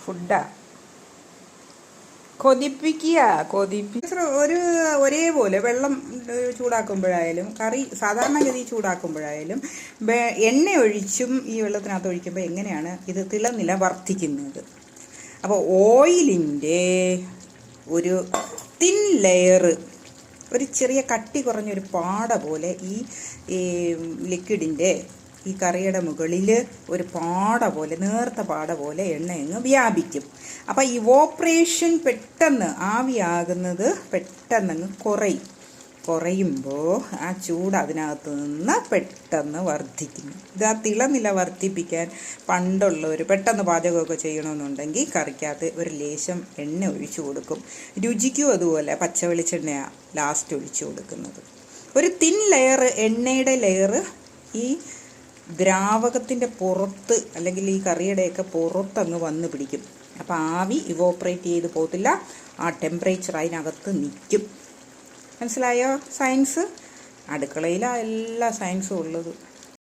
ഫുഡാ ഒരേപോലെ വെള്ളം ചൂടാക്കുമ്പോഴായാലും കറി സാധാരണഗതി ചൂടാക്കുമ്പോഴായാലും എണ്ണ ഒഴിച്ചും ഈ വെള്ളത്തിനകത്ത് ഒഴിക്കുമ്പോൾ എങ്ങനെയാണ് ഇത് തിളനില വർദ്ധിക്കുന്നത്. അപ്പോൾ ഓയിലിൻ്റെ ഒരു തിൻ ലെയർ, ഒരു ചെറിയ കട്ടി കുറഞ്ഞൊരു പാട പോലെ ഈ ലിക്വിഡിൻ്റെ ഈ കറിയുടെ മുകളിൽ ഒരു പാട പോലെ, നേർത്ത പാട പോലെ എണ്ണയങ്ങ് വ്യാപിക്കും. അപ്പോൾ ഇവോപ്പറേഷൻ പെട്ടെന്ന്, ആവിയാകുന്നത് പെട്ടെന്നങ്ങ് കുറയുമ്പോൾ ആ ചൂട് അതിനകത്ത് നിന്ന് പെട്ടെന്ന് വർദ്ധിക്കുന്നു. ഇത് ആ തിളനില വർദ്ധിപ്പിക്കാൻ പണ്ടുള്ളവർ പെട്ടെന്ന് പാചകമൊക്കെ ചെയ്യണമെന്നുണ്ടെങ്കിൽ കറിക്കകത്ത് ഒരു ലേശം എണ്ണ ഒഴിച്ചു കൊടുക്കും. രുചിക്കും അതുപോലെ പച്ച വെളിച്ചെണ്ണയാണ് ലാസ്റ്റ് ഒഴിച്ചു കൊടുക്കുന്നത്. ഒരു തിൻ ലെയർ, എണ്ണയുടെ ലെയർ ഈ ദ്രാവകത്തിൻ്റെ പുറത്ത് അല്ലെങ്കിൽ ഈ കറിയുടെയൊക്കെ പുറത്തങ്ങ് വന്ന് പിടിക്കും. അപ്പോൾ ആവി ഇവോപ്പറേറ്റ് ചെയ്ത് പോകത്തില്ല, ആ ടെമ്പറേച്ചർ അതിനകത്ത് നിൽക്കും. മനസ്സിലായോ? സയൻസ് അടുക്കളയിലാണ് എല്ലാ സയൻസും ഉള്ളത്.